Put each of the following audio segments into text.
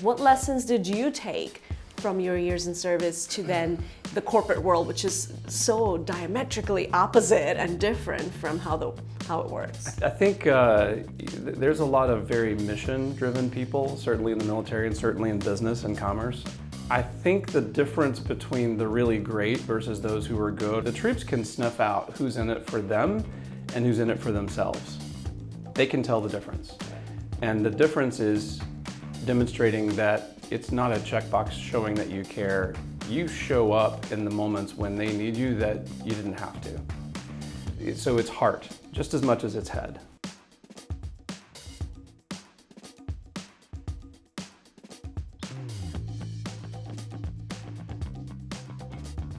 what lessons did you take from your years in service to then the corporate world, which is so diametrically opposite and different from how it works? I think there's a lot of very mission-driven people, certainly in the military and certainly in business and commerce. I think the difference between the really great versus those who are good, the troops can sniff out who's in it for them and who's in it for themselves. They can tell the difference. And the difference is demonstrating that it's not a checkbox showing that you care. You show up in the moments when they need you that you didn't have to. So it's heart, just as much as it's head.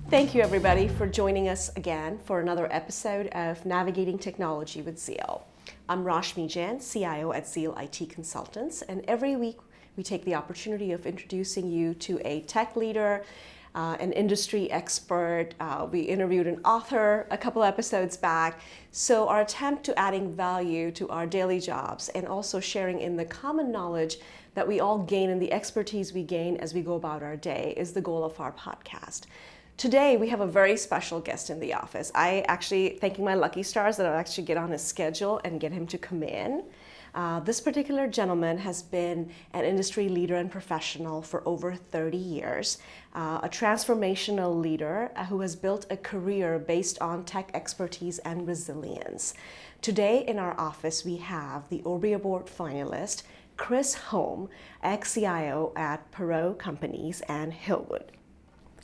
Thank you everybody for joining us again for another episode of Navigating Technology with Zeal. I'm Rashmi Jain, CIO at Zeal IT Consultants, and every week we take the opportunity of introducing you to a tech leader, an industry expert. We interviewed an author a couple episodes back. So our attempt to adding value to our daily jobs and also sharing in the common knowledge that we all gain and the expertise we gain as we go about our day is the goal of our podcast. Today, we have a very special guest in the office. I actually, thanking my lucky stars that I'll actually get on his schedule and get him to come in. This particular gentleman has been an industry leader and professional for over 30 years, a transformational leader who has built a career based on tech expertise and resilience. Today in our office, we have the Obie Award finalist, Chris Holm, ex-CIO at Perot Companies and Hillwood.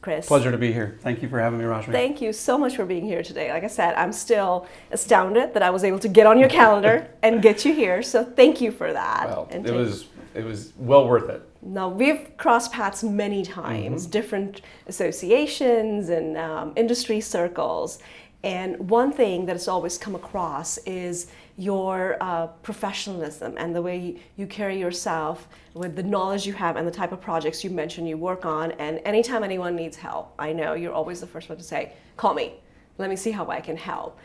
Chris. Pleasure to be here. Thank you for having me, Rashmi. Thank you so much for being here today. Like I said, I'm still astounded that I was able to get on your calendar and get you here. So thank you for that. Well, it was well worth it. Now, we've crossed paths many times, different associations and industry circles. And one thing that has always come across is your professionalism and the way you carry yourself with the knowledge you have and the type of projects you mentioned you work on. And anytime anyone needs help, I know you're always the first one to say, call me, let me see how I can help.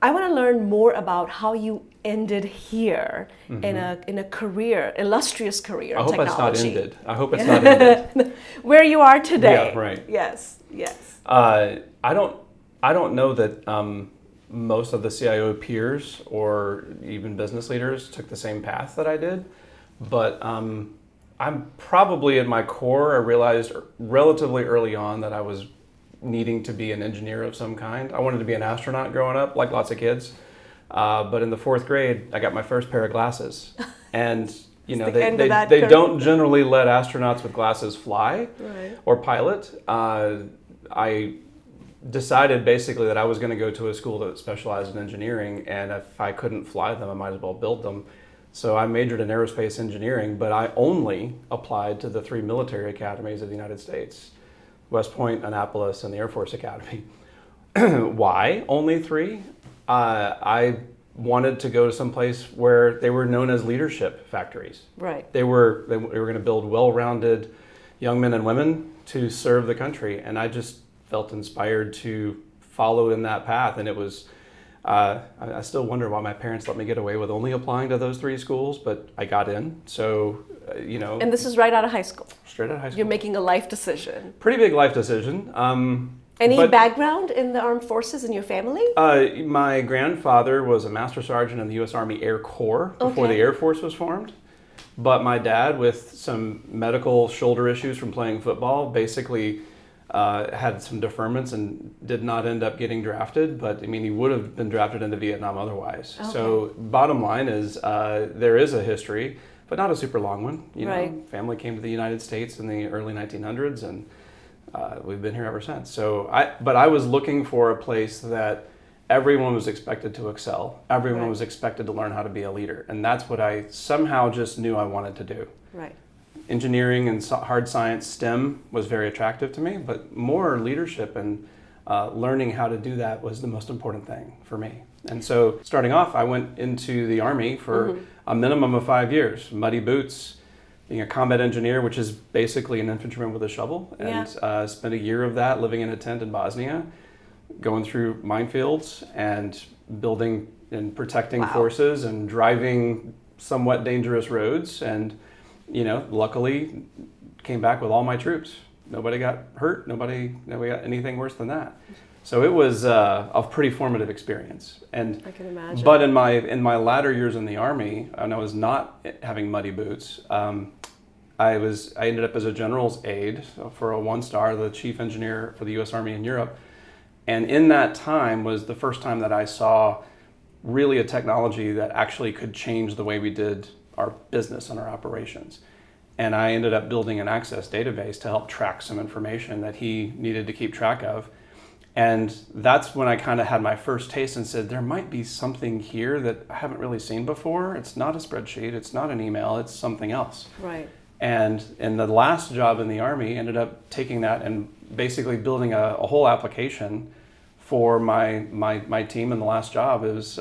I want to learn more about how you ended here in a career, illustrious career in technology. I hope it's not ended. Where you are today. Yeah, right. Yes. I don't know that most of the CIO peers or even business leaders took the same path that I did, but I'm probably at my core, I realized relatively early on that I was needing to be an engineer of some kind. I wanted to be an astronaut growing up, like lots of kids, but in the 4th grade, I got my first pair of glasses, and you know they don't generally let astronauts with glasses fly or pilot. I decided basically that I was going to go to a school that specialized in engineering, and if I couldn't fly them, I might as well build them. So I majored in aerospace engineering, but I only applied to the 3 military academies of the United States: West Point, Annapolis, and the Air Force Academy. Why only 3? I wanted to go to some place where they were known as leadership factories. Right. They were going to build well-rounded young men and women to serve the country, and I just felt inspired to follow in that path. And it was, I still wonder why my parents let me get away with only applying to those 3 schools, but I got in. So, And this is right out of high school. Straight out of high school. You're making a life decision. Pretty big life decision. Any background in the armed forces in your family? My grandfather was a master sergeant in the U.S. Army Air Corps before the Air Force was formed. But my dad, with some medical shoulder issues from playing football, basically had some deferments and did not end up getting drafted, but I mean, he would have been drafted into Vietnam otherwise. Okay. So bottom line is there is a history, but not a super long one. You know, family came to the United States in the early 1900s, and we've been here ever since. So I was looking for a place that everyone was expected to excel. Everyone was expected to learn how to be a leader. And that's what I somehow just knew I wanted to do. Right. Engineering and hard science, STEM, was very attractive to me, but more leadership and learning how to do that was the most important thing for me. And so starting off, I went into the Army for a minimum of 5 years, muddy boots, being a combat engineer, which is basically an infantryman with a shovel, and spent a year of that living in a tent in Bosnia, going through minefields and building and protecting forces and driving somewhat dangerous roads. And luckily came back with all my troops. Nobody got hurt. Nobody got anything worse than that. So it was a pretty formative experience. And I can imagine. But in my latter years in the Army, and I was not having muddy boots. I ended up as a general's aide for a 1-star, the chief engineer for the U.S. Army in Europe. And in that time was the first time that I saw really a technology that actually could change the way we did our business and our operations. And I ended up building an access database to help track some information that he needed to keep track of. And that's when I kind of had my first taste and said, there might be something here that I haven't really seen before. It's not a spreadsheet, it's not an email, it's something else. Right. And in the last job in the Army, ended up taking that and basically building a whole application for my team in the last job. It was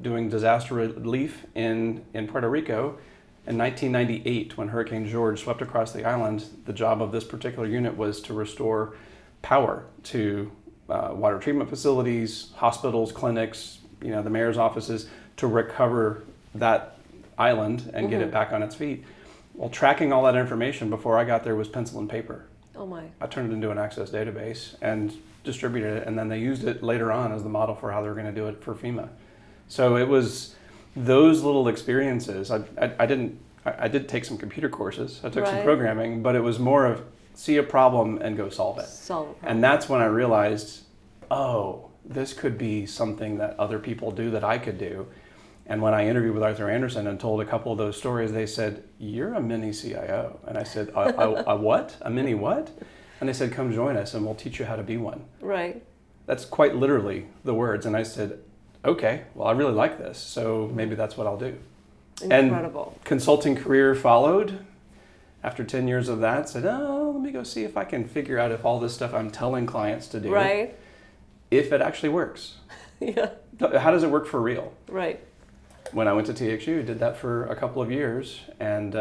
doing disaster relief in Puerto Rico in 1998 when Hurricane George swept across the island. The job of this particular unit was to restore power to water treatment facilities, hospitals, clinics, the mayor's offices, to recover that island and get it back on its feet. Well, tracking all that information before I got there was pencil and paper. Oh my. I turned it into an access database and distributed it, and then they used it later on as the model for how they were going to do it for FEMA. So it was those little experiences. I did take some computer courses. I took some programming, but it was more of see a problem and go solve it. Solve it. And that's when I realized, oh, this could be something that other people do that I could do. And when I interviewed with Arthur Anderson and told a couple of those stories, they said, you're a mini CIO. And I said, a what? A mini what? And they said, come join us and we'll teach you how to be one. Right. That's quite literally the words. And I said, okay, well, I really like this. So maybe that's what I'll do. Incredible. And consulting career followed. After 10 years of that, said, oh, let me go see if I can figure out if all this stuff I'm telling clients to do, if it actually works. Yeah. How does it work for real? Right. When I went to TXU, did that for a couple of years, and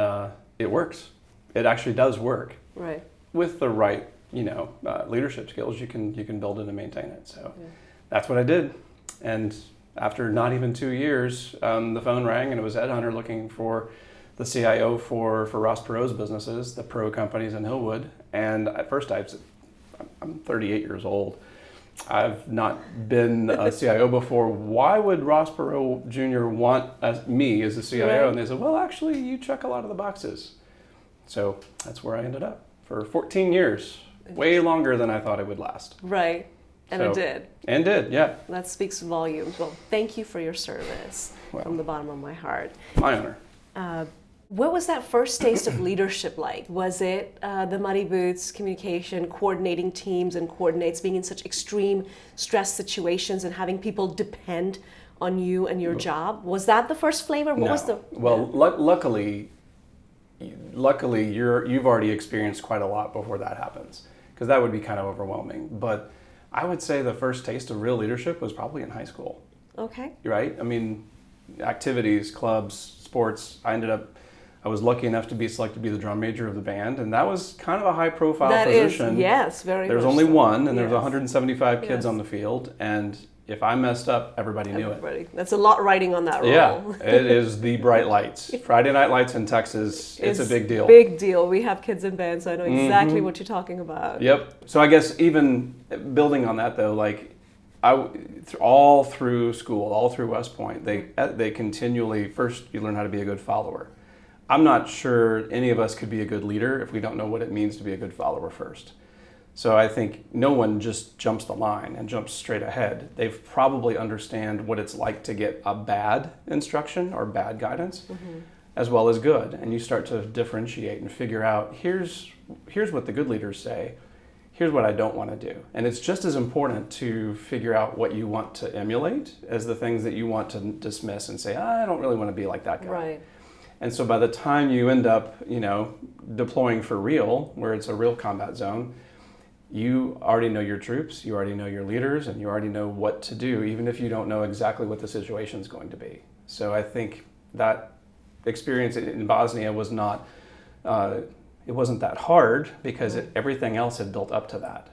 it works. It actually does work. Right. With the right, leadership skills, you can build it and maintain it. So that's what I did. And after not even 2 years, the phone rang, and it was Ed Hunter looking for the CIO for Ross Perot's businesses, the Perot companies in Hillwood. And at first I'm 38 years old. I've not been a CIO before. Why would Ross Perot Jr. want me as a CIO? Right. And they said, well, actually, you check a lot of the boxes. So that's where I ended up for 14 years, way longer than I thought it would last. Right. And it did. And did, yeah. That speaks volumes. Well, thank you for your service from the bottom of my heart. My honor. What was that first taste of leadership like? Was it the muddy boots, communication, coordinating teams and coordinates, being in such extreme stress situations and having people depend on you and your job? Was that the first flavor? What was the? Well, luckily, you've already experienced quite a lot before that happens, because that would be kind of overwhelming. But I would say the first taste of real leadership was probably in high school. Okay. Right? I mean, activities, clubs, sports. I was lucky enough to be selected to be the drum major of the band, and that was kind of a high-profile position. Yes, very. There's only one, and there's 175 kids on the field, and if I messed up, everybody knew it. That's a lot riding on that role. Yeah, it is the bright lights. Friday Night Lights in Texas, it's a big deal. Big deal. We have kids in bands, so I know exactly what you're talking about. Yep. So I guess even building on that, though, all through school, all through West Point, they continually, first you learn how to be a good follower. I'm not sure any of us could be a good leader if we don't know what it means to be a good follower first. So I think no one just jumps the line and jumps straight ahead. They probably understand what it's like to get a bad instruction or bad guidance, as well as good. And you start to differentiate and figure out, here's what the good leaders say, here's what I don't want to do. And it's just as important to figure out what you want to emulate as the things that you want to dismiss and say, I don't really want to be like that guy. Right. And so by the time you end up, deploying for real, where it's a real combat zone, you already know your troops, you already know your leaders, and you already know what to do, even if you don't know exactly what the situation is going to be. So I think that experience in Bosnia was not, it wasn't that hard because everything else had built up to that.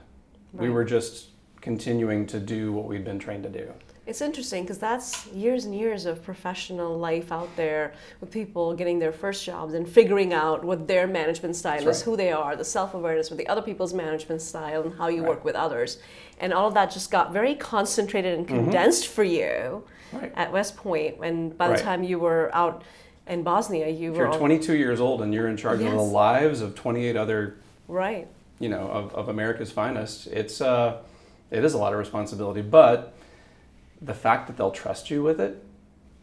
Right. We were just continuing to do what we'd been trained to do. It's interesting because that's years and years of professional life out there with people getting their first jobs and figuring out what their management style is, That's right. who they are, the self-awareness with the other people's management style and how you Right. work with others. And all of that just got very concentrated and condensed for you Right. at West Point. And by the Right. time you were out in Bosnia, you If were you're 22 years old and you're in charge of the Yes. lives of 28 other, right. of America's finest, it is a lot of responsibility. But the fact that they'll trust you with it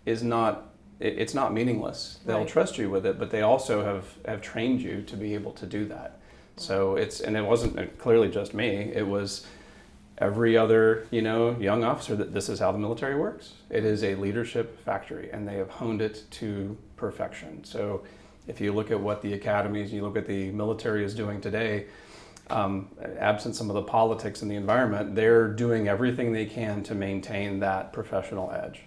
is not, it's not meaningless. They'll Right. trust you with it, but they also have trained you to be able to do that. So and it wasn't clearly just me, it was every other, young officer that this is how the military works. It is a leadership factory and they have honed it to perfection. So if you look at what the academies, you look at the military is doing today, absent some of the politics and the environment, they're doing everything they can to maintain that professional edge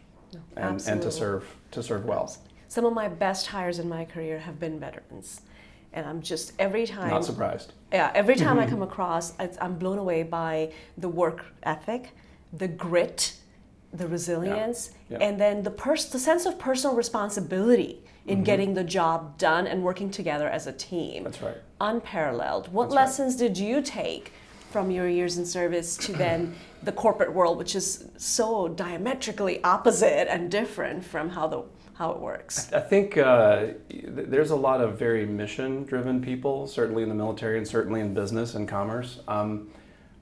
and to serve well. Some of my best hires in my career have been veterans. And I'm just, every time... Not surprised. Yeah, every time I come across, I'm blown away by the work ethic, the grit, the resilience, Yeah. and then the sense of personal responsibility in getting the job done and working together as a team. That's right. Unparalleled. What That's right. lessons did you take from your years in service to then the corporate world, which is so diametrically opposite and different from how it works? I think there's a lot of very mission-driven people, certainly in the military and certainly in business and commerce.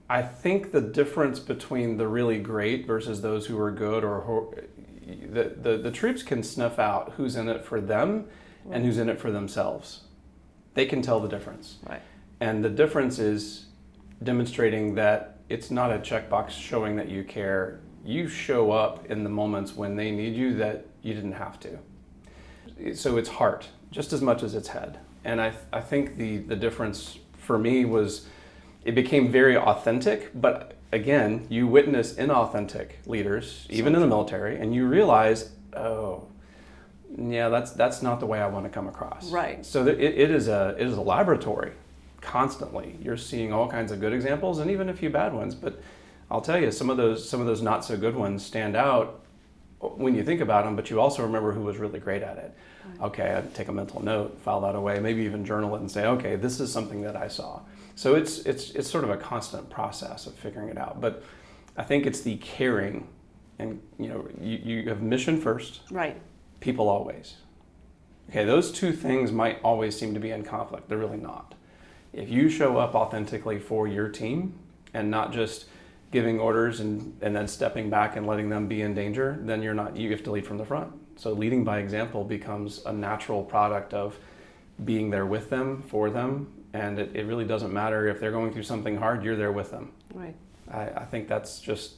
I think the difference between the really great versus those who are good, or the troops can sniff out who's in it for them and who's in it for themselves. They can tell the difference. Right. And the difference is demonstrating that it's not a checkbox showing that you care. You show up in the moments when they need you that you didn't have to. So it's heart just as much as it's head. And I think the difference for me was it became very authentic, but again, you witness inauthentic leaders, even in the military, and you realize, oh, yeah, that's not the way I want to come across. Right. So it is a laboratory constantly. You're seeing all kinds of good examples and even a few bad ones, but I'll tell you, some of those not so good ones stand out when you think about them, but you also remember who was really great at it. Right. Okay, I'd take a mental note, file that away, maybe even journal it and say, okay, this is something that I saw. So it's sort of a constant process of figuring it out. But I think it's the caring, and you have mission first, right? People always. Okay, those two things might always seem to be in conflict. They're really not. If you show up authentically for your team and not just giving orders and then stepping back and letting them be in danger, then you have to lead from the front. So leading by example becomes a natural product of being there with them, for them, and it really doesn't matter if they're going through something hard, you're there with them. Right. I think that's just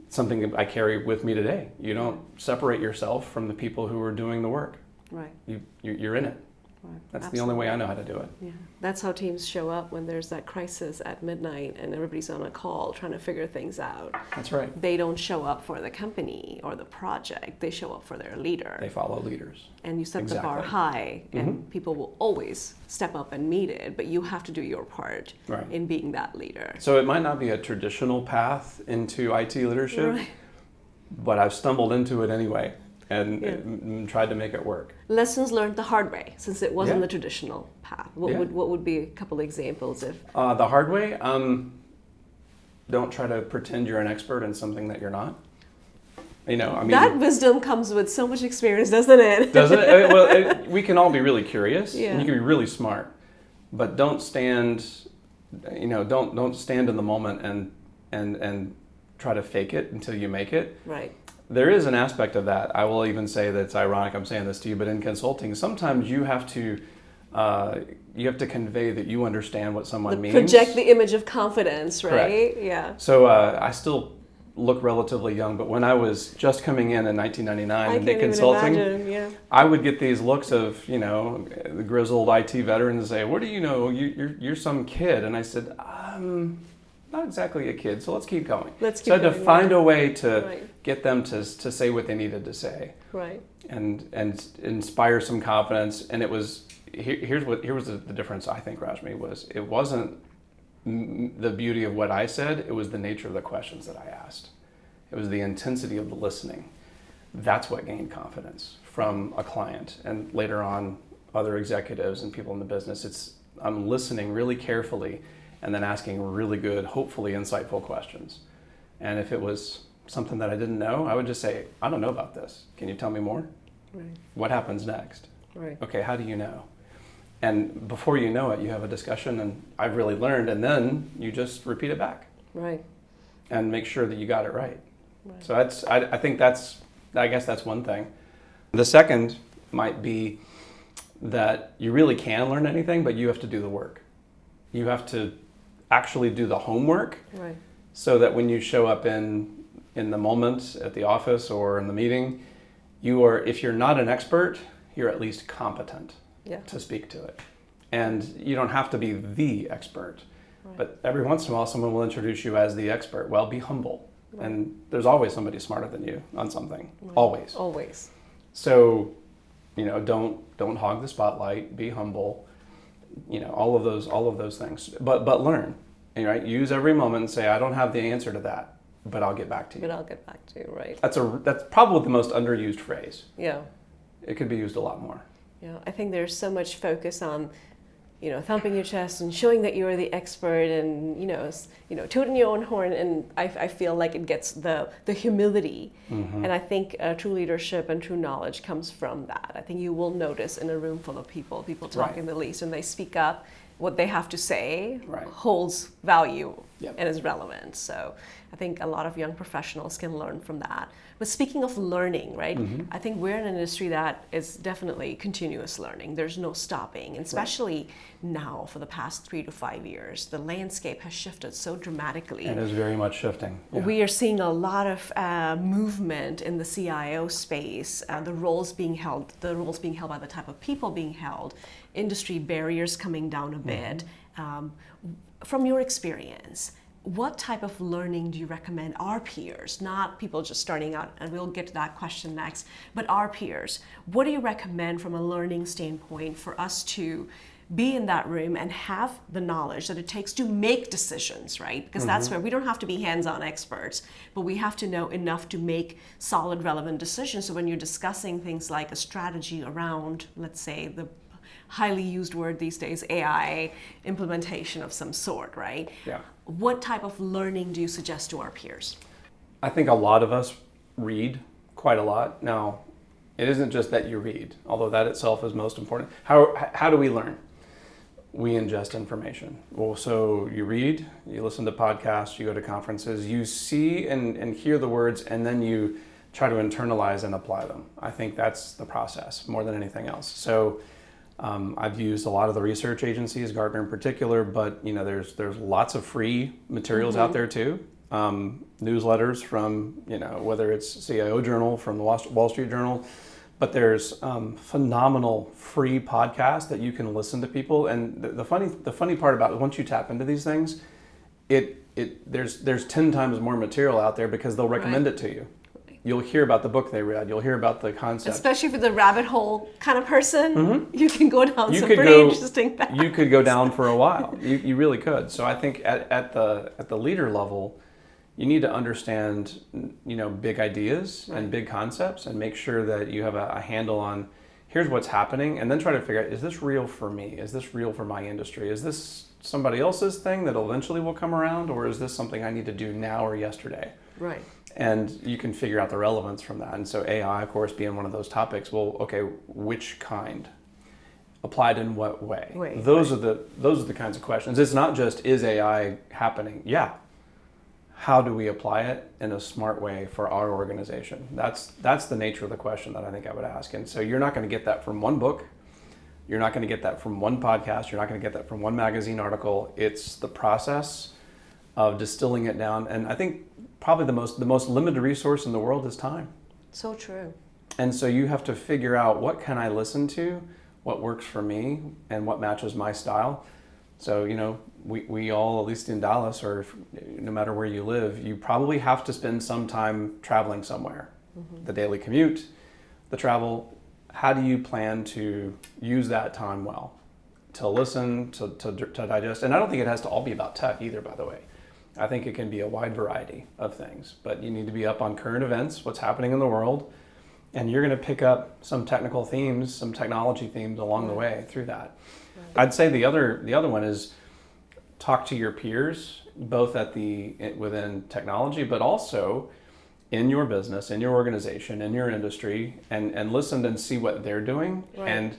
something that I carry with me today. You don't separate yourself from the people who are doing the work. Right. You're in it. Right. That's Absolutely. the only way I know how to do it. Yeah, that's how teams show up when there's that crisis at midnight and everybody's on a call trying to figure things out. That's right. They don't show up for the company or the project. They show up for their leader. They follow leaders. And you set the bar Exactly. high, and people will always step up and meet it, but you have to do your part Right. in being that leader. So it might not be a traditional path into IT leadership, Right. but I've stumbled into it anyway and tried to make it work. Lessons learned the hard way, since it wasn't Yeah. the traditional path. What Yeah. would be a couple examples if? The hard way, don't try to pretend you're an expert in something that you're not. That wisdom comes with so much experience, doesn't it? Does it? Well, we can all be really curious, Yeah. and you can be really smart, but don't stand, don't stand in the moment and try to fake it until you make it. Right. There is an aspect of that. I will even say that it's ironic I'm saying this to you, but in consulting, sometimes you have to convey that you understand what someone means. Project the image of confidence, right? Correct. Yeah. So I still look relatively young, but when I was just coming in 1999 I and can't did consulting, even imagine, yeah. I would get these looks of, the grizzled IT veterans say, "What do you know? You're some kid." And I said, not exactly a kid, so let's keep going. Let's keep so I had to going, find yeah. a way to Right. get them to say what they needed to say. Right. And inspire some confidence. And it was, here was the difference, I think, Rajmi, was it wasn't the beauty of what I said, it was the nature of the questions that I asked. It was the intensity of the listening. That's what gained confidence from a client and later on other executives and people in the business. I'm listening really carefully and then asking really good, hopefully insightful questions. And if it was something that I didn't know, I would just say, I don't know about this. Can you tell me more? Right. What happens next? Right. Okay, how do you know? And before you know it, you have a discussion and I've really learned, and then you just repeat it back. Right. And make sure that you got it right. Right. So I guess that's one thing. The second might be that you really can learn anything, but you have to do the work. You have to actually do the homework. Right. So that when you show up in the moment at the office or in the meeting, if you're not an expert, you're at least competent to speak to it. And you don't have to be the expert. Right. But every once in a while, someone will introduce you as the expert. Well, be humble. Right. And there's always somebody smarter than you on something. Right. Always. Always. So, don't hog the spotlight. Be humble. All of those things. But learn. Right? Use every moment and say, I don't have the answer to that, but I'll get back to you. But I'll get back to you, right? That's probably the most underused phrase. Yeah. It could be used a lot more. Yeah, I think there's so much focus on, thumping your chest and showing that you're the expert and, tooting your own horn. And I feel like it gets the humility. Mm-hmm. And I think true leadership and true knowledge comes from that. I think you will notice in a room full of people talking the least, and they speak up, what they have to say holds value and is relevant. So I think a lot of young professionals can learn from that. But speaking of learning, right, I think we're in an industry that is definitely continuous learning. There's no stopping, and especially now for the past 3 to 5 years, the landscape has shifted so dramatically. It is very much shifting. Yeah. We are seeing a lot of movement in the CIO space, the roles being held by the type of people being held, industry barriers coming down a bit. From your experience, what type of learning do you recommend our peers, not people just starting out, and we'll get to that question next, but our peers, what do you recommend from a learning standpoint for us to be in that room and have the knowledge that it takes to make decisions, right? Because that's where we don't have to be hands-on experts, but we have to know enough to make solid, relevant decisions. So when you're discussing things like a strategy around, let's say, the highly used word these days, AI implementation of some sort, right? Yeah. What type of learning do you suggest to our peers? I think a lot of us read quite a lot. Now, it isn't just that you read, although that itself is most important. How do we learn? We ingest information. Well, so you read, you listen to podcasts, you go to conferences, you see and hear the words, and then you try to internalize and apply them. I think that's the process more than anything else. So I've used a lot of the research agencies, Gartner in particular, but there's lots of free materials out there too. Newsletters from whether it's CIO Journal, from the Wall Street Journal, but there's phenomenal free podcasts that you can listen to people. And the funny part about it, once you tap into these things, there's 10 times more material out there because they'll recommend it to you. You'll hear about the book they read. You'll hear about the concept. Especially for the rabbit hole kind of person, you can go down some pretty interesting paths. You could go down for a while. You really could. So I think at the leader level, you need to understand big ideas and big concepts, and make sure that you have a handle on here's what's happening, and then try to figure out, is this real for me? Is this real for my industry? Is this somebody else's thing that eventually will come around, or is this something I need to do now or yesterday? Right. And you can figure out the relevance from that. And so AI, of course, being one of those topics, well, okay, which kind? Applied in what way? Those are the kinds of questions. It's not just, is AI happening? Yeah. How do we apply it in a smart way for our organization? That's the nature of the question that I think I would ask. And so you're not going to get that from one book. You're not going to get that from one podcast. You're not going to get that from one magazine article. It's the process of distilling it down. And I think probably the most limited resource in the world is time. So true. And so you have to figure out, what can I listen to, what works for me, and what matches my style. So, we all, at least in Dallas, or no matter where you live, you probably have to spend some time traveling somewhere. The daily commute, the travel. How do you plan to use that time well? To listen, to digest. And I don't think it has to all be about tech either, by the way. I think it can be a wide variety of things, but you need to be up on current events, what's happening in the world, and you're going to pick up some technical themes, some technology themes along the way through that. I'd say the other one is talk to your peers, both within technology, but also in your business, in your organization, in your industry, and listen and see what they're doing. Right. And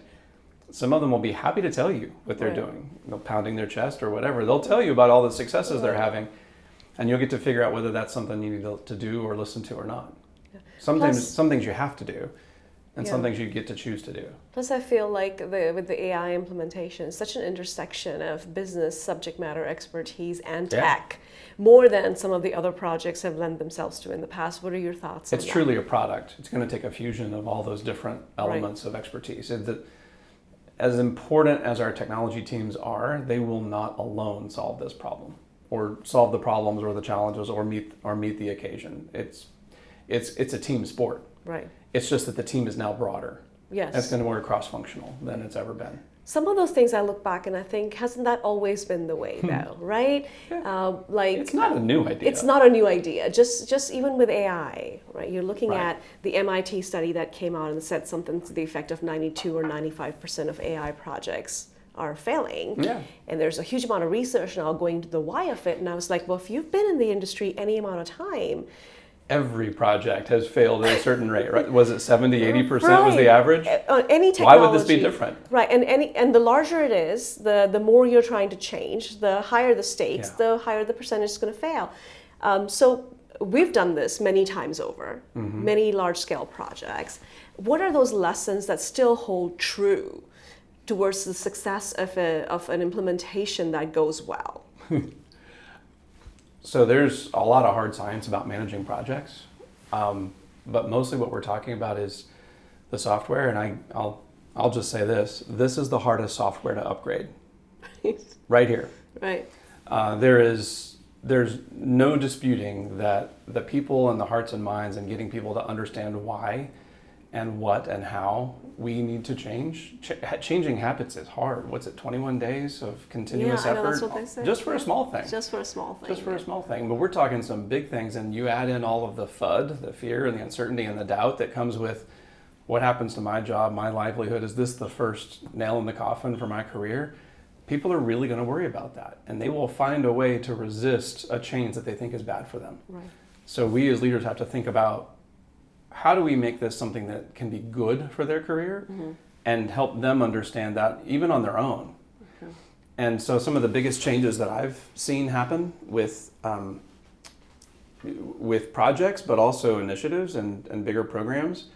some of them will be happy to tell you what they're doing, pounding their chest or whatever. They'll tell you about all the successes they're having, and you'll get to figure out whether that's something you need to do or listen to or not. Some things you have to do, and some things you get to choose to do. Plus, I feel like with the AI implementation, it's such an intersection of business, subject matter expertise, and tech, more than some of the other projects have lent themselves to in the past. What are your thoughts on that? It's truly a product. It's going to take a fusion of all those different elements of expertise. As important as our technology teams are, they will not alone solve this problem, or solve the problems or the challenges, or meet the occasion. It's a team sport. Right. It's just that the team is now broader. Yes. It's going to be more cross-functional than it's ever been. Some of those things I look back and I think, hasn't that always been the way though, right? Yeah. It's not a new idea. It's not a new idea. Just even with AI, right? You're looking at the MIT study that came out and said something to the effect of 92 or 95% of AI projects are failing. Yeah. And there's a huge amount of research now going to the why of it. And I was like, well, if you've been in the industry any amount of time, every project has failed at a certain rate, right? Was it 70, 80% was the average? Any technology. Why would this be different? Right, and the larger it is, the more you're trying to change, the higher the stakes, the higher the percentage is going to fail. So we've done this many times over, many large-scale projects. What are those lessons that still hold true towards the success of an implementation that goes well? So there's a lot of hard science about managing projects, but mostly what we're talking about is the software. And I'll just say this is the hardest software to upgrade, right here. Right. There's no disputing that the people and the hearts and minds and getting people to understand why and what and how we need to change. Changing habits is hard. What's it, 21 days of continuous effort? That's what they say. Just for a small thing. Just for a small thing. Just for a small thing. But we're talking some big things, and you add in all of the FUD, the fear and the uncertainty and the doubt that comes with what happens to my job, my livelihood. Is this the first nail in the coffin for my career? People are really going to worry about that, and they will find a way to resist a change that they think is bad for them. Right. So we as leaders have to think about, how do we make this something that can be good for their career and help them understand that even on their own? And so some of the biggest changes that I've seen happen with projects, but also initiatives and bigger programs,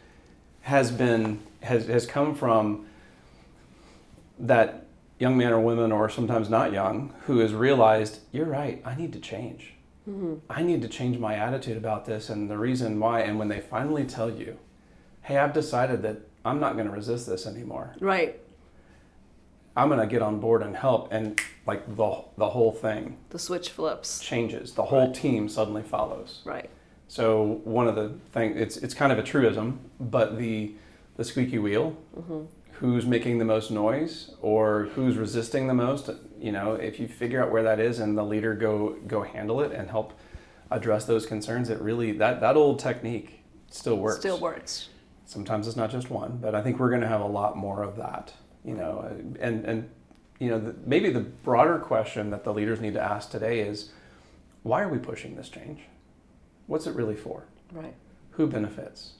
has come from that young man or woman, or sometimes not young, who has realized, you're right, I need to change. I need to change my attitude about this and the reason why. And when they finally tell you, hey, I've decided that I'm not going to resist this anymore. Right. I'm going to get on board and help. And like the whole thing. The switch flips. Changes. The whole team suddenly follows. Right. So one of the things, it's kind of a truism, but the squeaky wheel, who's making the most noise or who's resisting the most, if you figure out where that is and the leader go handle it and help address those concerns, it really, that old technique still works. Still works. Sometimes it's not just one, but I think we're going to have a lot more of that, maybe the broader question that the leaders need to ask today is, why are we pushing this change? What's it really for? Right. Who benefits?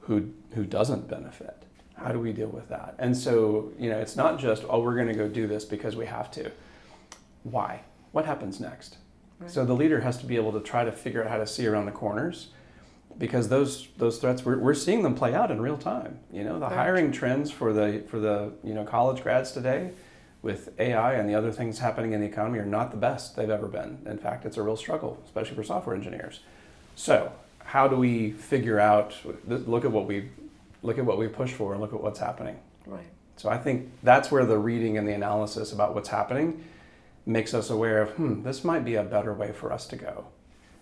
Who doesn't benefit? How do we deal with that? And so, it's not just, we're going to go do this because we have to. Why? What happens next? Right. So the leader has to be able to try to figure out how to see around the corners, because those threats, we're seeing them play out in real time. The hiring trends for the college grads today with AI and the other things happening in the economy are not the best they've ever been. In fact, it's a real struggle, especially for software engineers. So how do we figure out, look at what we push for and look at what's happening. Right. So I think that's where the reading and the analysis about what's happening makes us aware of, this might be a better way for us to go.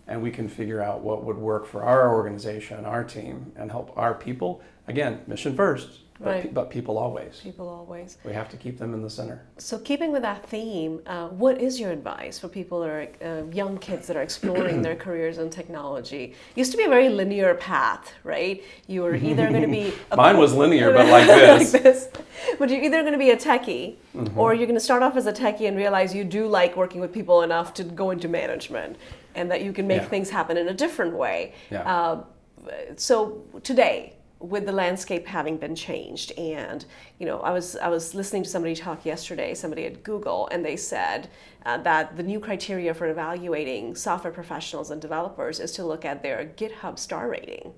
And we can figure out what would work for our organization, our team, and help our people. Again, mission first, Right. But people always. People always. We have to keep them in the center. So keeping with that theme, what is your advice for people that are young kids that are exploring their careers in technology? It used to be a very linear path, right? You were either going to be... Mine was linear, but like this. like this. But you're either going to be a techie, or you're going to start off as a techie and realize you do like working with people enough to go into management, and that you can make things happen in a different way. Yeah. So today, with the landscape having been changed, and I was listening to somebody talk yesterday, somebody at Google, and they said that the new criteria for evaluating software professionals and developers is to look at their GitHub star rating.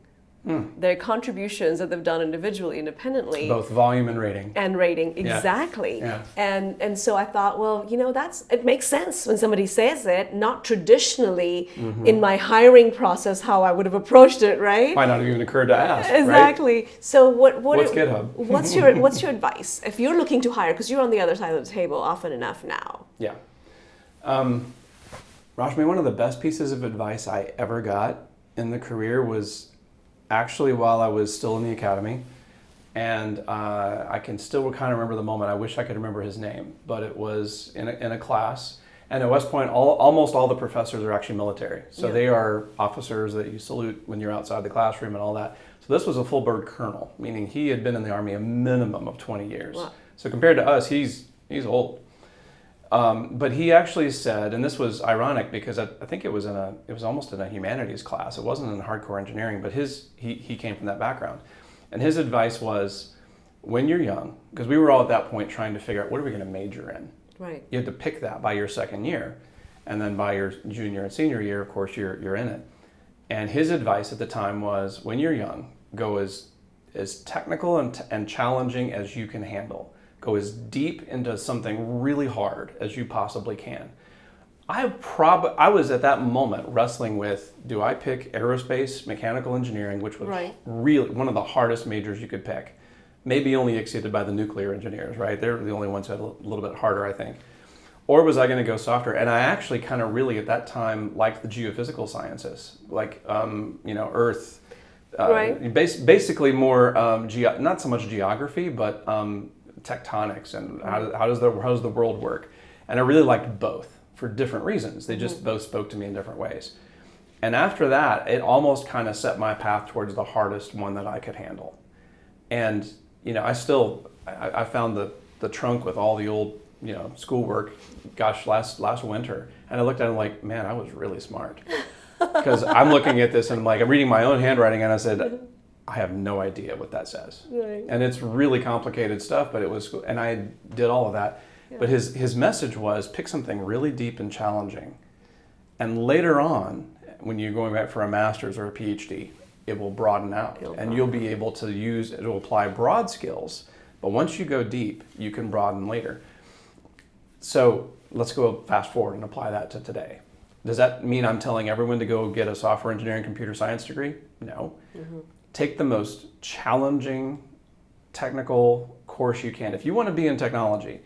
Their contributions that they've done individually, independently. Both volume and rating. And rating, exactly. Yeah. And so I thought, well, it makes sense when somebody says it, not traditionally in my hiring process how I would have approached it, right? Might not have even occurred to ask. Exactly. Right? So what's GitHub? What's your advice if you're looking to hire, because you're on the other side of the table often enough now? Yeah. Rashmi, one of the best pieces of advice I ever got in the career was actually while I was still in the academy, and I can still kind of remember the moment. I wish I could remember his name, but it was in a class. And at West Point, almost all the professors are actually military. So they are officers that you salute when you're outside the classroom and all that. So this was a full bird colonel, meaning he had been in the Army a minimum of 20 years. Wow. So compared to us, he's old. But he actually said, and this was ironic because I think it was almost in a humanities class. It wasn't in hardcore engineering, but he came from that background. And his advice was, when you're young, because we were all at that point trying to figure out what are we going to major in. Right. You have to pick that by your second year, and then by your junior and senior year, of course, you're in it. And his advice at the time was, when you're young, go as technical and challenging as you can handle. Go as deep into something really hard as you possibly can. I was at that moment wrestling with, do I pick aerospace, mechanical engineering, which was really one of the hardest majors you could pick. Maybe only exceeded by the nuclear engineers, right? They're the only ones who had a little bit harder, I think. Or was I going to go software? And I actually kind of really at that time liked the geophysical sciences, like Earth. Basically more not so much geography, but tectonics and how does the world work. And I really liked both for different reasons. They just both spoke to me in different ways. And after that, it almost kind of set my path towards the hardest one that I could handle. And I found the trunk with all the old schoolwork, last winter, and I looked at it like, man, I was really smart, because I'm looking at this and I'm reading my own handwriting, and I said, I have no idea what that says. Right. And it's really complicated stuff, but and I did all of that. Yeah. But his message was, pick something really deep and challenging, and later on, when you're going back for a master's or a PhD, it will broaden out, and you'll be able to apply broad skills. But once you go deep, you can broaden later. So let's go fast forward and apply that to today. Does that mean I'm telling everyone to go get a software engineering computer science degree? No. Mm-hmm. Take the most challenging technical course you can. If you want to be in technology,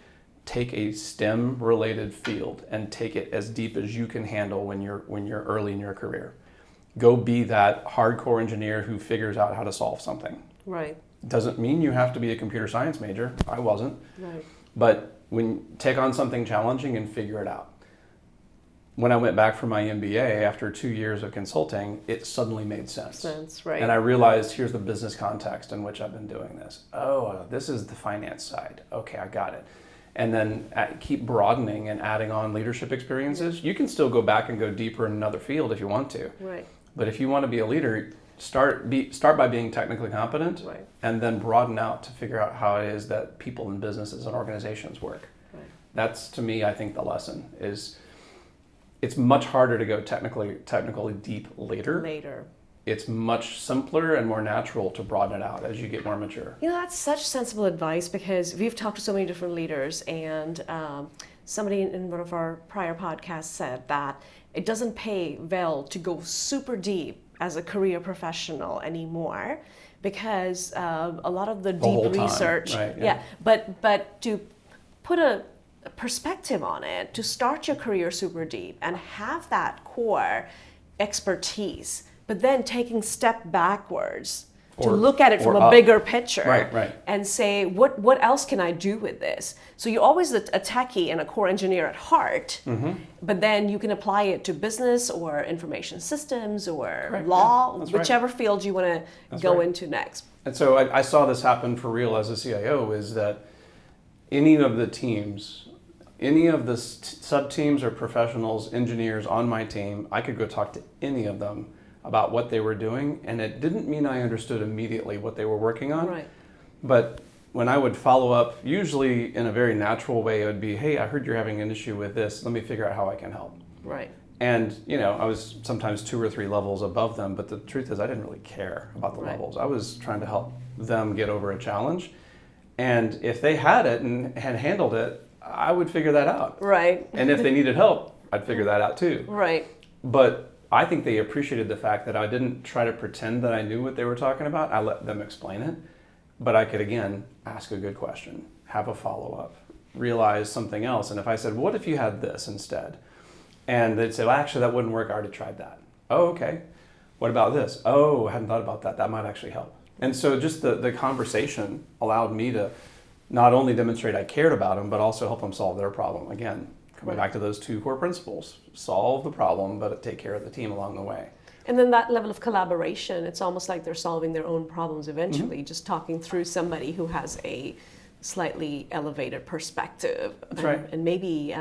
take a STEM related field and take it as deep as you can handle when you're early in your career. Go be that hardcore engineer who figures out how to solve something. Right. Doesn't mean you have to be a computer science major. I wasn't. Right. But take on something challenging and figure it out. When I went back for my MBA after 2 years of consulting, it suddenly made sense. Right. And I realized, here's the business context in which I've been doing this. Oh, this is the finance side. Okay, I got it. And then keep broadening and adding on leadership experiences. You can still go back and go deeper in another field if you want to. Right. But if you want to be a leader, start by being technically competent, and then broaden out to figure out how it is that people in businesses and organizations work. Right. That's, to me, I think the lesson is, it's much harder to go technically deep later. It's much simpler and more natural to broaden it out as you get more mature. That's such sensible advice, because we've talked to so many different leaders, and somebody in one of our prior podcasts said that it doesn't pay well to go super deep as a career professional anymore, because a lot of the deep research, but to put a perspective on it, to start your career super deep and have that core expertise, but then taking step backwards to look at it from a up. bigger picture, Right. and say, what else can I do with this? So you're always a techie and a core engineer at heart, but then you can apply it to business or information systems or law, whichever field you want to go into next. And so I saw this happen for real as a CIO, is that any of the teams, any of the sub-teams or professionals, engineers on my team, I could go talk to any of them about what they were doing, and it didn't mean I understood immediately what they were working on. Right. But when I would follow up, usually in a very natural way, it would be, hey, I heard you're having an issue with this. Let me figure out how I can help. Right. And, I was sometimes 2 or 3 levels above them, but the truth is I didn't really care about the levels. I was trying to help them get over a challenge. And if they had it and had handled it, I would figure that out. Right. And if they needed help, I'd figure that out too. Right. But I think they appreciated the fact that I didn't try to pretend that I knew what they were talking about. I let them explain it. But I could, again, ask a good question, have a follow-up, realize something else. And if I said, what if you had this instead? And they'd say, well, actually, that wouldn't work. I already tried that. Oh, okay. What about this? Oh, I hadn't thought about that. That might actually help. And so just the conversation allowed me to not only demonstrate I cared about them, but also help them solve their problem. Again, coming back to those 2 core principles, solve the problem, but take care of the team along the way. And then that level of collaboration, it's almost like they're solving their own problems eventually, just talking through somebody who has a slightly elevated perspective. That's right. And maybe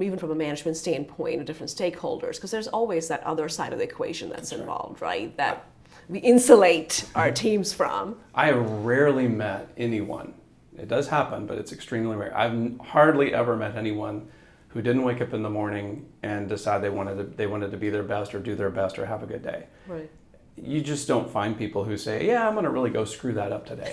even from a management standpoint of different stakeholders, because there's always that other side of the equation that's involved, right? That we insulate our teams from. I have rarely met anyone. It does happen, but it's extremely rare. I've hardly ever met anyone who didn't wake up in the morning and decide they wanted to be their best or do their best or have a good day. Right. You just don't find people who say, yeah, I'm going to really go screw that up today.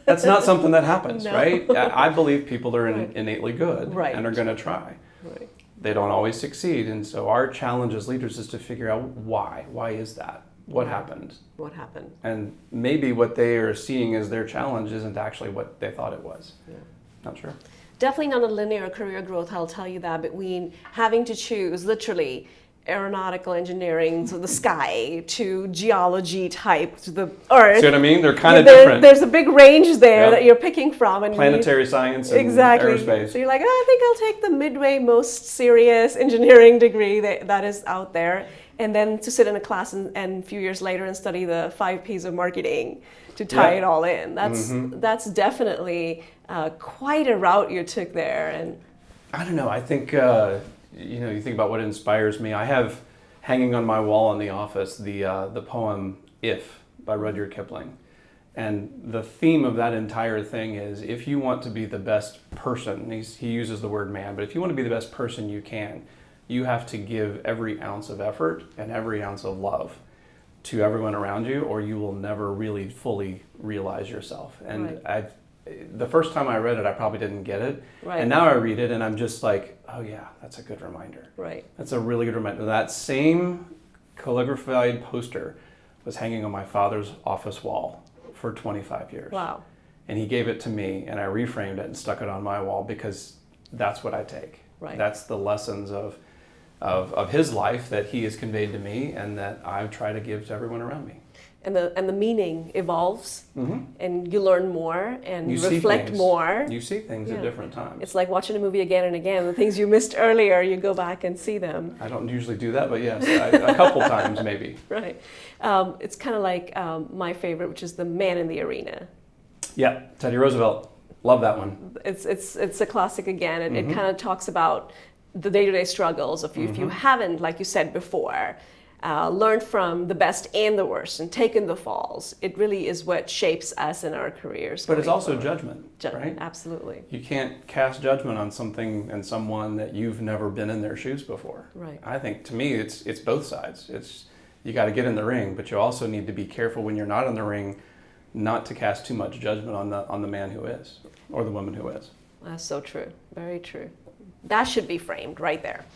That's not something that happens, right? I believe people are innately good and are going to try. Right. They don't always succeed. And so our challenge as leaders is to figure out why. Why is that? What happened? What happened? And maybe what they are seeing as their challenge isn't actually what they thought it was. Yeah. Not sure. Definitely not a linear career growth, I'll tell you that, between having to choose literally aeronautical engineering to the sky to geology type to the earth. See what I mean? They're kind of different. There's a big range there that you're picking from. And planetary science and aerospace. So you're like, I think I'll take the midway most serious engineering degree that is out there. And then to sit in a class and a few years later and study the 5 Ps of marketing to tie it all in. That's definitely quite a route you took there. And I don't know. I think you think about what inspires me. I have hanging on my wall in the office the poem "If" by Rudyard Kipling, and the theme of that entire thing is if you want to be the best person. He uses the word man, but if you want to be the best person you can, you have to give every ounce of effort and every ounce of love to everyone around you, or you will never really fully realize yourself. And the first time I read it, I probably didn't get it. Right. And now I read it and I'm just like, oh yeah, that's a good reminder. Right. That's a really good reminder. That same calligraphied poster was hanging on my father's office wall for 25 years. Wow. And he gave it to me and I reframed it and stuck it on my wall because that's what I take. Right. That's the lessons of his life that he has conveyed to me and that I try to give to everyone around me. And the meaning evolves, and you learn more and you reflect more. You see things at different times. It's like watching a movie again and again. The things you missed earlier, you go back and see them. I don't usually do that, but yes, a couple times maybe. Right. It's kind of like my favorite, which is The Man in the Arena. Yeah, Teddy Roosevelt. Love that one. It's a classic again. It kind of talks about the day-to-day struggles of if you haven't, like you said before, learned from the best and the worst and taken the falls. It really is what shapes us in our careers. But it's also judgment, right? Absolutely. You can't cast judgment on something and someone that you've never been in their shoes before. Right. I think, to me, it's both sides. You got to get in the ring, but you also need to be careful when you're not in the ring not to cast too much judgment on the man who is or the woman who is. That's so true. Very true. That should be framed right there.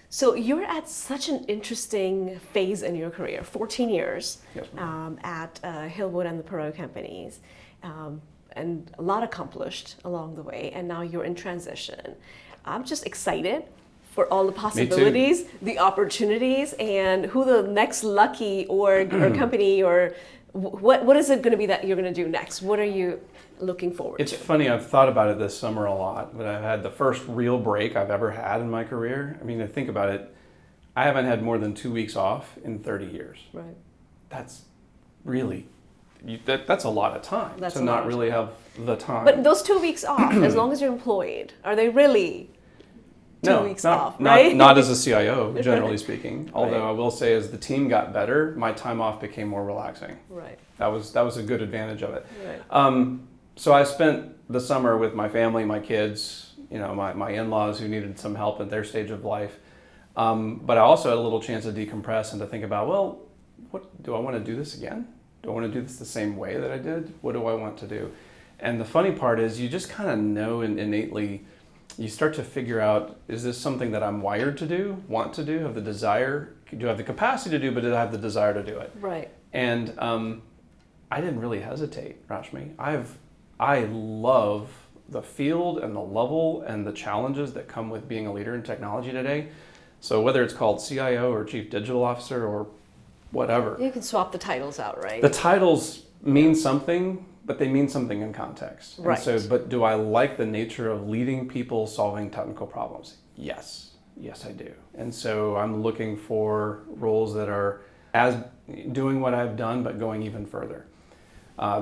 So you're at such an interesting phase in your career, 14 years at Hillwood and the Perot companies, and a lot accomplished along the way, and now you're in transition. I'm just excited for all the possibilities, the opportunities, and who the next lucky org or company or what is it going to be that you're going to do next? What are you looking forward It's to? funny, I've thought about it this summer a lot, but I've had the first real break I've ever had in my career. I mean, to think about it, I haven't had more than 2 weeks off in 30 years. Right. That's really, that's a lot of time That's to a lot not of really have the time. But those 2 weeks off, as long as you're employed, are they really 2 weeks off, not, right? not as a CIO, generally speaking. Although Right. I will say, as the team got better, my time off became more relaxing. Right. That was a good advantage of it. Right. So I spent the summer with my family, my kids, my in-laws who needed some help at their stage of life. But I also had a little chance to decompress and to think about, well, what do I want to do this again? Do I want to do this the same way that I did? What do I want to do? And the funny part is you just kind of know innately, you start to figure out, is this something that I'm wired to do, want to do, have the desire, do I have the capacity to do, but do I have the desire to do it? Right. And I didn't really hesitate, Rashmi. I love the field and the level and the challenges that come with being a leader in technology today. So whether it's called CIO or Chief Digital Officer or whatever. You can swap the titles out, right? The titles mean something, but they mean something in context. Right. And so, but do I like the nature of leading people solving technical problems? Yes. Yes, I do. And so I'm looking for roles that are as doing what I've done, but going even further.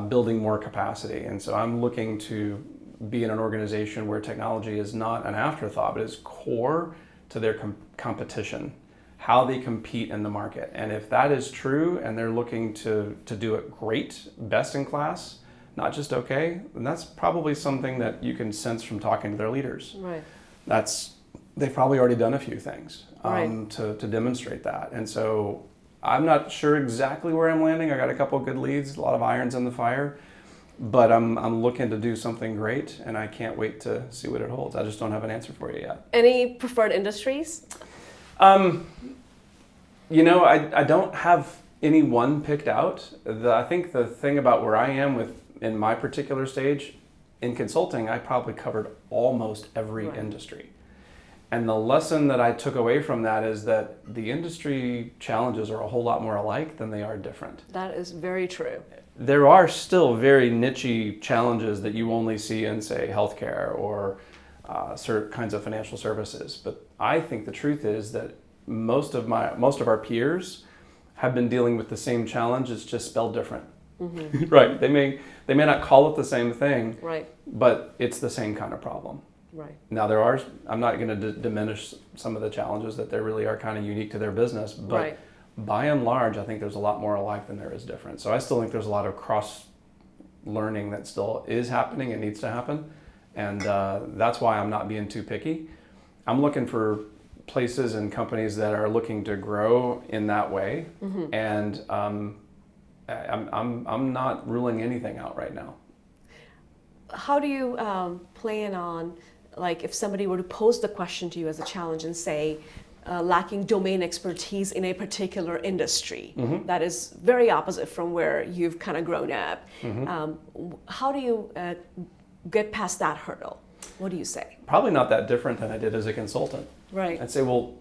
Building more capacity. And so I'm looking to be in an organization where technology is not an afterthought, but is core to their competition, how they compete in the market. And if that is true and they're looking to do it great, best in class, not just okay, then that's probably something that you can sense from talking to their leaders. Right. They've probably already done a few things Right. to demonstrate that. And so I'm not sure exactly where I'm landing. I got a couple of good leads, a lot of irons in the fire, but I'm looking to do something great, and I can't wait to see what it holds. I just don't have an answer for you yet. Any preferred industries? I don't have any one picked out. I think the thing about where I am in my particular stage, in consulting, I probably covered almost every Right. industry. And the lesson that I took away from that is that the industry challenges are a whole lot more alike than they are different. That is very true. There are still very niche challenges that you only see in, say, healthcare or certain kinds of financial services. But I think the truth is that most of our peers have been dealing with the same challenge. It's just spelled different. Mm-hmm. Right? They may not call it the same thing. Right. But it's the same kind of problem. Right. Now I'm not going to diminish some of the challenges that there really are kind of unique to their business, but Right. by and large, I think there's a lot more alike than there is different. So I still think there's a lot of cross learning that still is happening and needs to happen. And that's why I'm not being too picky. I'm looking for places and companies that are looking to grow in that way. Mm-hmm. And I'm not ruling anything out right now. How do you plan on, like, if somebody were to pose the question to you as a challenge and say, lacking domain expertise in a particular industry Mm-hmm. that is very opposite from where you've kind of grown up, Mm-hmm. how do you get past that hurdle? What do you say? Probably not that different than I did as a consultant. Right. I'd say, well,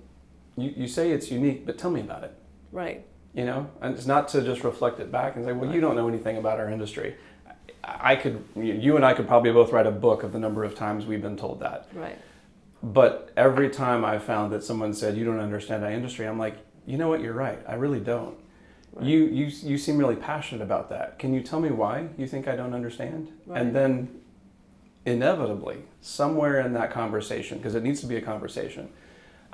you say it's unique, but tell me about it. Right. And it's not to just reflect it back and say, well, you don't know anything about our industry. You and I could probably both write a book of the number of times we've been told that. Right. But every time I found that someone said, you don't understand our industry, I'm like, you know what, you're right. I really don't. Right. You seem really passionate about that. Can you tell me why you think I don't understand? Right. And then inevitably, somewhere in that conversation, because it needs to be a conversation,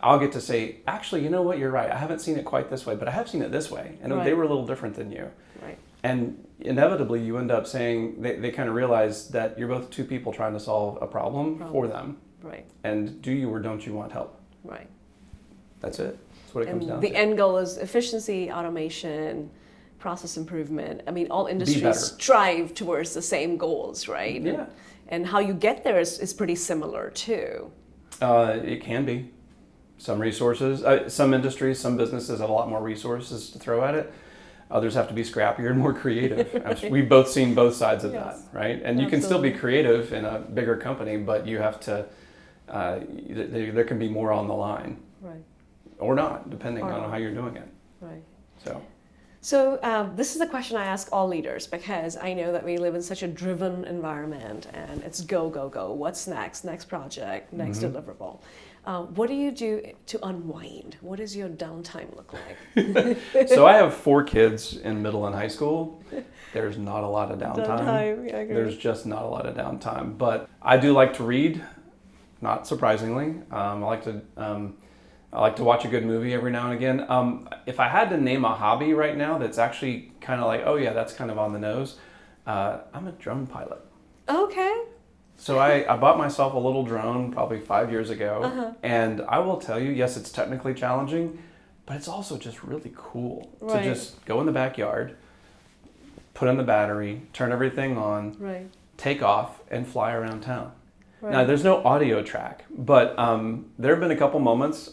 I'll get to say, actually, you know what, you're right. I haven't seen it quite this way, but I have seen it this way. And Right. they were a little different than you. Right. And inevitably, you end up saying, they kind of realize that you're both two people trying to solve a problem for them. Right. And do you or don't you want help? Right. That's it. That's what it comes down And the to. end goal is efficiency, automation, process improvement. I mean, all better. industries strive towards the same goals, right? Yeah. And how you get there is pretty similar too. It can be. Some resources, some industries, some businesses have a lot more resources to throw at it. Others have to be scrappier and more creative. We've both seen both sides of that, right? And you can still be creative in a bigger company, but you have to, there can be more on the line. Right. Or not, depending on how you're doing it. Right. So. So this is a question I ask all leaders because I know that we live in such a driven environment and it's go, go, go. What's next? Next project, next deliverable. What do you do to unwind? What does your downtime look like? So I have 4 kids in middle and high school. There's not a lot of downtime. Yeah, I agree. There's just not a lot of downtime. But I do like to read, not surprisingly. I like to watch a good movie every now and again. If I had to name a hobby right now that's actually kind of like, oh yeah, that's kind of on the nose, I'm a drone pilot. Okay. So I bought myself a little drone probably 5 years ago, and I will tell you, yes, it's technically challenging, but it's also just really cool to just go in the backyard, put in the battery, turn everything on, take off, and fly around town. Right. Now, there's no audio track, but there have been a couple moments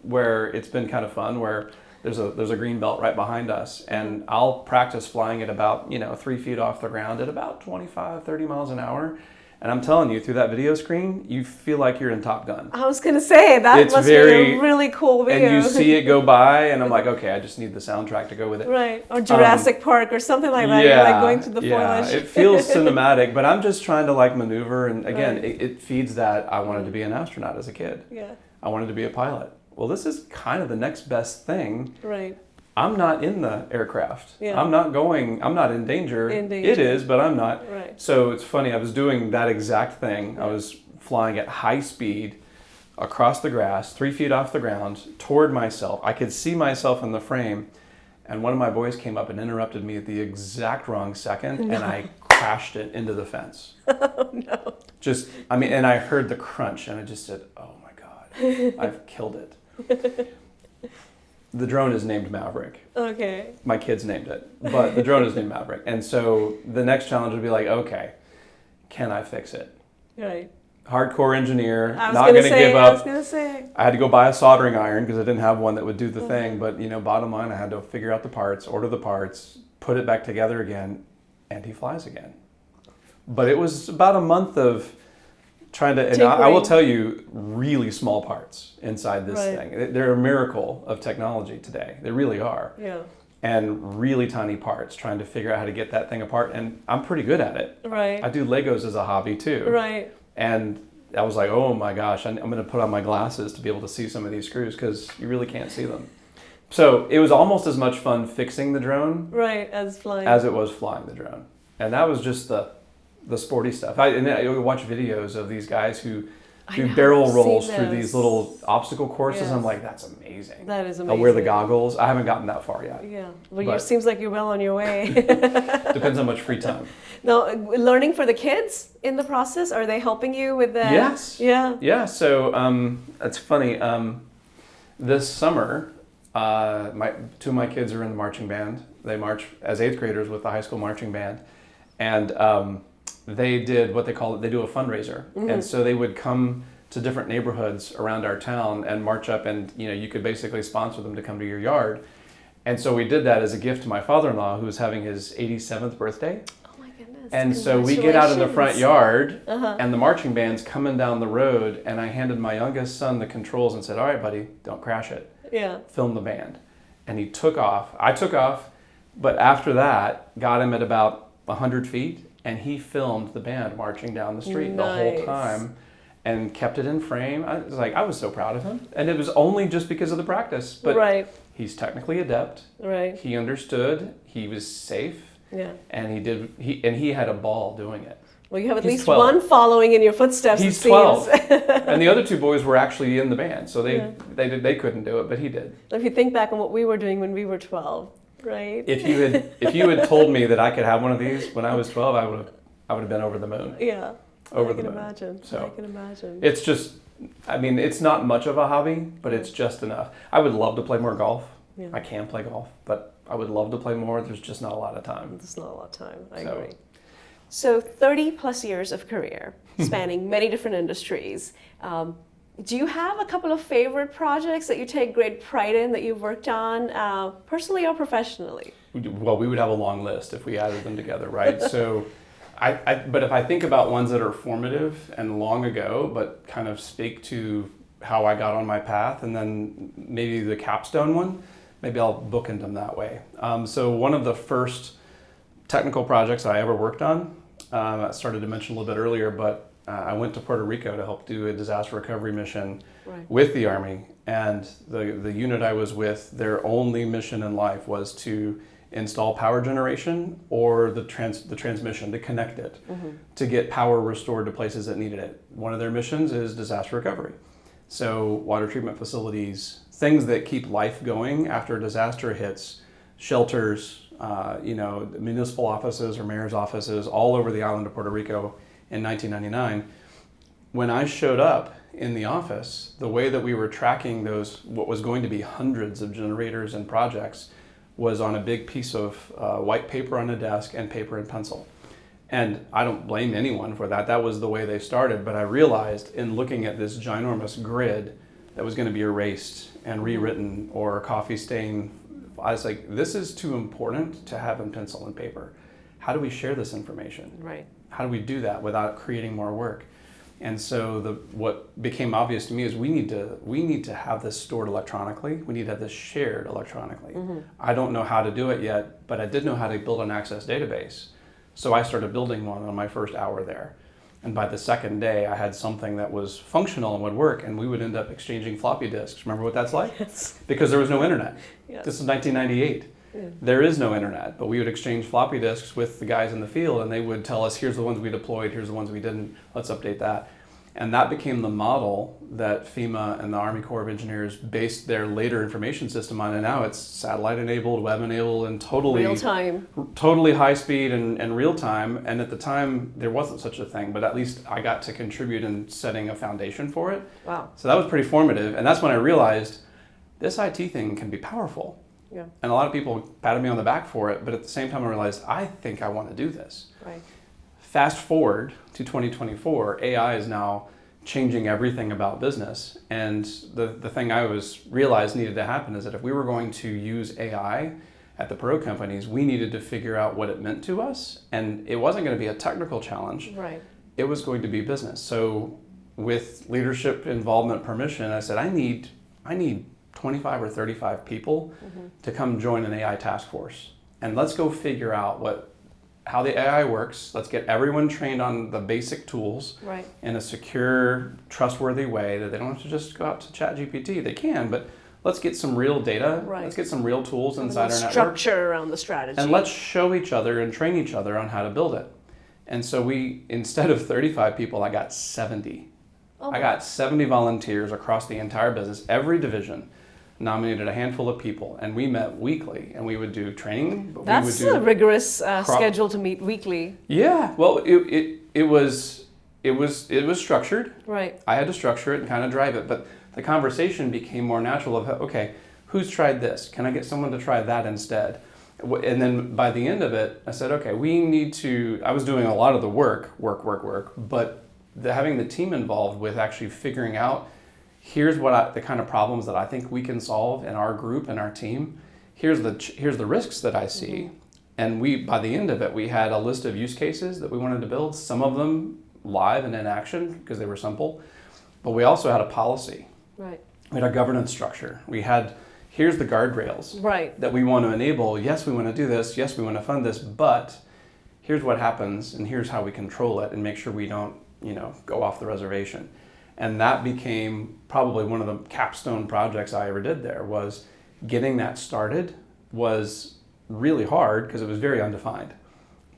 where it's been kind of fun, where there's a green belt right behind us, and I'll practice flying at about 3 feet off the ground at about 25, 30 miles an hour. And I'm telling you, through that video screen, you feel like you're in Top Gun. I was going to say, that must be a really cool video. And you see it go by, and I'm like, okay, I just need the soundtrack to go with it. Right, or Jurassic Park or something like that. You're like going to the foliage. It feels cinematic, but I'm just trying to like maneuver. And again, it feeds that I wanted to be an astronaut as a kid. Yeah. I wanted to be a pilot. Well, this is kind of the next best thing. Right. I'm not in the aircraft. Yeah. I'm not in danger. It is, but I'm not. Right. So it's funny, I was doing that exact thing. Yeah. I was flying at high speed across the grass, 3 feet off the ground, toward myself. I could see myself in the frame, and one of my boys came up and interrupted me at the exact wrong second, and I crashed it into the fence. Oh, no. And I heard the crunch, and I just said, oh my God, I've killed it. The drone is named Maverick. Okay. My kids named it, but the drone is named Maverick. And so the next challenge would be like, okay, can I fix it? Right. Hardcore engineer, not going to give up. I had to go buy a soldering iron because I didn't have one that would do the thing. But bottom line, I had to figure out the parts, order the parts, put it back together again, and he flies again. But it was about a month of trying to, and I will tell you, really small parts inside this thing. They're a miracle of technology today. They really are. Yeah. And really tiny parts, trying to figure out how to get that thing apart. And I'm pretty good at it. Right. I do Legos as a hobby too. Right. And I was like, oh my gosh, I'm going to put on my glasses to be able to see some of these screws because you really can't see them. So it was almost as much fun fixing the drone as it was flying the drone. And that was just the sporty stuff. I watch videos of these guys who do barrel rolls through these little obstacle courses. Yes. I'm like, that's amazing. That is amazing. I'll wear the goggles. I haven't gotten that far yet. Yeah. Well, it seems like you're well on your way. Depends how much free time. Now, learning for the kids in the process, are they helping you with that? Yes. Yeah. Yeah. So it's funny. This summer, 2 of my kids are in the marching band. They march as 8th graders with the high school marching band. And they did what they do a fundraiser. Mm-hmm. And so they would come to different neighborhoods around our town and march up, and you could basically sponsor them to come to your yard. And so we did that as a gift to my father-in-law, who was having his 87th birthday. Oh my goodness. And so we get out in the front yard, and the marching band's coming down the road, and I handed my youngest son the controls and said, all right, buddy, don't crash it. Yeah. Film the band. And he took off. I took off, but after that, got him at about 100 feet, and he filmed the band marching down the street the whole time and kept it in frame. I was so proud of him. And it was only just because of the practice. But he's technically adept. Right. He understood. He was safe. Yeah. And he had a ball doing it. Well, you have at least 12. One following in your footsteps. He's 12. And the other 2 boys were actually in the band, so they couldn't do it, but he did. If you think back on what we were doing when we were 12. Right. If you had told me that I could have one of these when I was 12, I would have been over the moon. Yeah. I can imagine. So I can imagine. It's just, it's not much of a hobby, but it's just enough. I would love to play more golf. Yeah. I can play golf, but I would love to play more. There's just not a lot of time. There's not a lot of time. I agree. So 30 plus years of career, spanning many different industries. Do you have a couple of favorite projects that you take great pride in that you've worked on, personally or professionally? Well, we would have a long list if we added them together, right? So, but if I think about ones that are formative and long ago, but kind of speak to how I got on my path, and then maybe the capstone one, maybe I'll bookend them that way. So one of the first technical projects I ever worked on, I started to mention a little bit earlier, but I went to Puerto Rico to help do a disaster recovery mission with the Army. And the unit I was with, their only mission in life was to install power generation or the transmission to connect it, to get power restored to places that needed it. One of their missions is disaster recovery. So water treatment facilities, things that keep life going after a disaster hits, shelters, municipal offices or mayor's offices all over the island of Puerto Rico in 1999. When I showed up in the office, the way that we were tracking those, what was going to be hundreds of generators and projects, was on a big piece of white paper on a desk and paper and pencil. And I don't blame anyone for that. That was the way they started. But I realized in looking at this ginormous grid that was going to be erased and rewritten or coffee stain, I was like, this is too important to have in pencil and paper. How do we share this information? Right. How do we do that without creating more work? And so what became obvious to me is we need to have this stored electronically. We need to have this shared electronically. I don't know how to do it yet, but I did know how to build an Access database. So I started building one on my first hour there. And by the second day, I had something that was functional and would work, and we would end up exchanging floppy disks. Remember what that's like? Yes. Because there was no internet. Yes. This is 1998. Yeah. There is no internet, but we would exchange floppy disks with the guys in the field, and they would tell us, here's the ones we deployed, here's the ones we didn't, let's update that. And that became the model that FEMA and the Army Corps of Engineers based their later information system on, and now it's satellite enabled, web enabled, and totally high speed and real time. And at the time there wasn't such a thing, but at least I got to contribute in setting a foundation for it. Wow. So that was pretty formative, and that's when I realized this IT thing can be powerful. Yeah. And a lot of people patted me on the back for it, but at the same time I realized I think I want to do this. Right. Fast forward to 2024, AI is now changing everything about business. And the thing I realized needed to happen is that if we were going to use AI at the pro companies, we needed to figure out what it meant to us. And it wasn't going to be a technical challenge. Right. It was going to be business. So with leadership involvement permission, I said, I need 25 or 35 people to come join an AI task force. And let's go figure out how the AI works. Let's get everyone trained on the basic tools in a secure, trustworthy way that they don't have to just go out to ChatGPT. They can, but let's get some real data. Right. Let's get some real tools inside our network. Structure around the strategy. And let's show each other and train each other on how to build it. And so instead of 35 people, I got 70. Oh. I got 70 volunteers across the entire business, every division. Nominated a handful of people, and we met weekly, and we would do training. That's a rigorous schedule to meet weekly. Yeah, well, it was structured. Right. I had to structure it and kind of drive it, but the conversation became more natural of, okay, who's tried this? Can I get someone to try that instead? And then by the end of it, I said, okay, I was doing a lot of the work, but having the team involved with actually figuring out, here's the kind of problems that I think we can solve in our group and our team. Here's the risks that I see. And by the end of it, we had a list of use cases that we wanted to build, some of them live and in action because they were simple. But we also had a policy. Right. We had a governance structure. Here's the guardrails that we want to enable. Yes, we want to do this. Yes, we want to fund this, but here's what happens and here's how we control it and make sure we don't, go off the reservation. And that became probably one of the capstone projects I ever did there. Was getting that started was really hard because it was very undefined.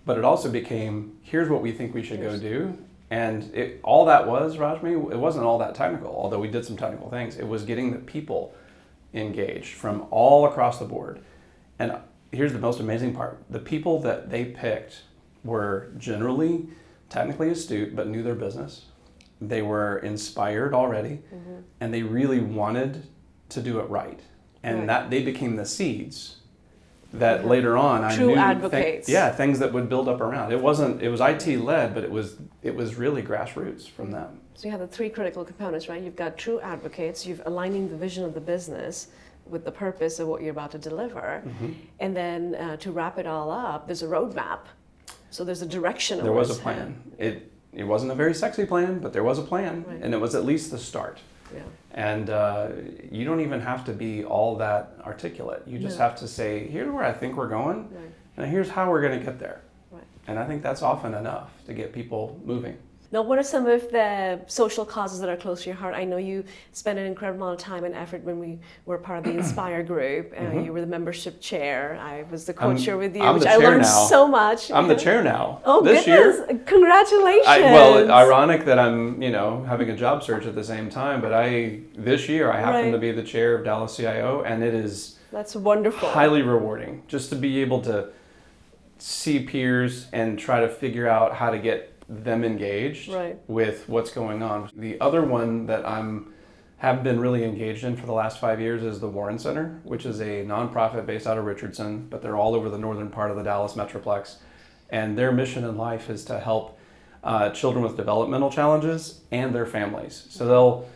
But it also became, here's what we think we should go do. And all that was, Rajmi, it wasn't all that technical, although we did some technical things. It was getting the people engaged from all across the board. And here's the most amazing part. The people that they picked were generally technically astute, but knew their business. They were inspired already, and they really wanted to do it right. And that they became the seeds that later on I knew advocates. Things that would build up around. It was IT led, but it was really grassroots from them. So you have the three critical components, right? You've got true advocates, you've aligning the vision of the business with the purpose of what you're about to deliver. And then to wrap it all up, there's a roadmap. So there's a direction. There was a plan. It wasn't a very sexy plan, but there was a plan, Right. and it was at least the start. Yeah. And you don't even have to be all that articulate. You just No. have to say, here's where I think we're going, Right. and here's how we're going to get there. Right. And I think that's often enough to get people moving. Now, what are some of the social causes that are close to your heart? I know you spent an incredible amount of time and effort when we were part of the Inspire group. You were the membership chair. I was the co-chair with you, I'm which the I chair learned now. so much. I'm the chair now. Oh, this goodness. year. Congratulations. Well, ironic that I'm, having a job search at the same time, but this year I happen Right. to be the chair of Dallas CIO, and it is That's wonderful. highly rewarding just to be able to see peers and try to figure out how to get them engaged Right. with what's going on. The other one that have been really engaged in for the last 5 years is the Warren Center, which is a nonprofit based out of Richardson, but they're all over the northern part of the Dallas Metroplex. And their mission in life is to help children with developmental challenges and their families. So they'll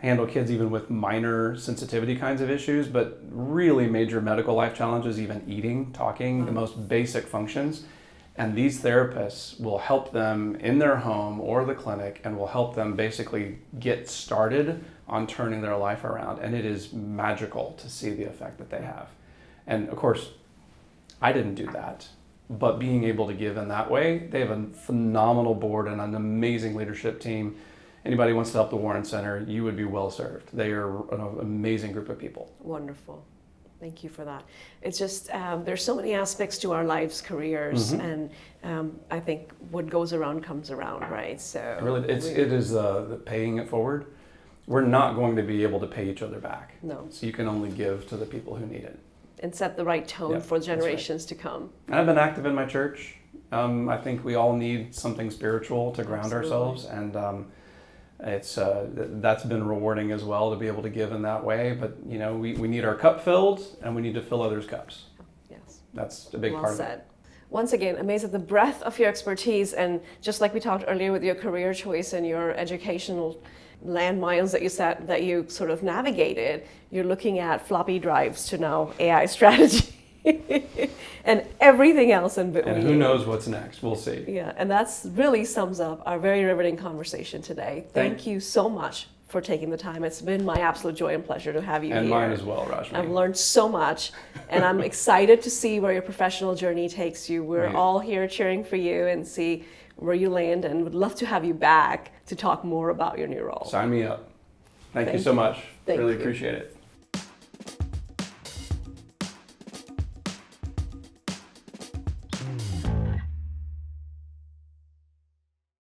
handle kids even with minor sensitivity kinds of issues, but really major medical life challenges, even eating, talking, the most basic functions. And these therapists will help them in their home or the clinic and will help them basically get started on turning their life around. And it is magical to see the effect that they have. And of course, I didn't do that, but being able to give in that way, they have a phenomenal board and an amazing leadership team. Anybody who wants to help the Warren Center, you would be well served. They are an amazing group of people. Wonderful. Thank you for that. It's just, there's so many aspects to our lives, careers, and I think what goes around comes around, right? So It is the paying it forward. We're not going to be able to pay each other back. No. So you can only give to the people who need it. And set the right tone Yep, for that's right. generations to come. And I've been active in my church. I think we all need something spiritual to ground Absolutely. ourselves, and that's been rewarding as well to be able to give in that way. But we need our cup filled, and we need to fill others' cups. Yes. That's a big Well part said. of it. Once again, amazed at the breadth of your expertise, and just like we talked earlier with your career choice and your educational landmines that you set, that you sort of navigated, you're looking at floppy drives to now AI strategy and everything else in between. And who knows what's next? We'll see. Yeah, and that's really sums up our very riveting conversation today. Thank you so much for taking the time. It's been my absolute joy and pleasure to have you And here. mine as well, Rashmi. I've learned so much, and I'm excited to see where your professional journey takes you. We're Right. all here cheering for you and see where you land, and would love to have you back to talk more about your new role. Sign me up. Thank you Thank so you. much. Thank Really you. appreciate it.